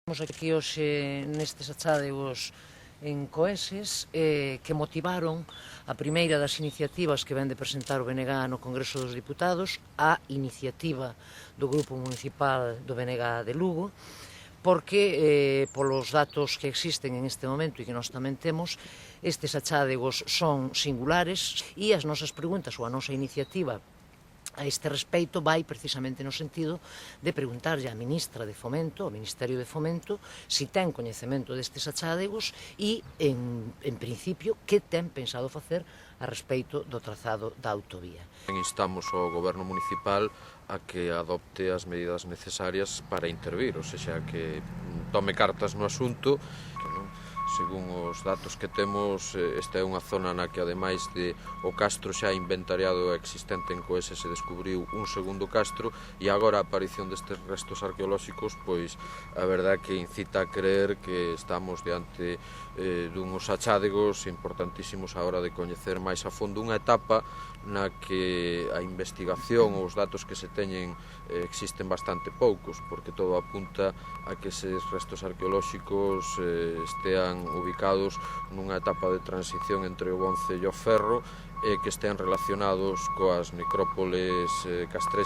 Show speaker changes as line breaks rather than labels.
Estamos aquí hoxe nestes achádegos en Coeses que motivaron a primeira das iniciativas que vén de presentar o BNG no Congreso dos Diputados, a iniciativa do Grupo Municipal do BNG de Lugo, porque, polos datos que existen en este momento e que nós tamén temos, estes achádegos son singulares e as nosas preguntas ou a nosa iniciativa a este respecto vai precisamente no sentido de preguntarlle á Ministra de Fomento, ao Ministerio de Fomento, si ten coñecemento destes achádegos e, en principio, que ten pensado facer a respecto do trazado da autovía.
Instamos ao Goberno Municipal a que adopte as medidas necesarias para intervir, ou seja, que tome cartas no asunto. Según os datos que temos, esta é unha zona na que, ademais de o castro xa inventariado existente en Coeses, se descubriu un segundo castro, e agora a aparición destes restos arqueolóxicos, pois a verdade que incita a creer que estamos diante duns achádegos importantísimos a hora de coñecer máis a fondo unha etapa na que a investigación ou os datos que se teñen existen bastante poucos, porque todo apunta a que eses restos arqueolóxicos estean ubicados nunha etapa de transición entre o Bonce e o Ferro e que estean relacionados coas necrópoles castresas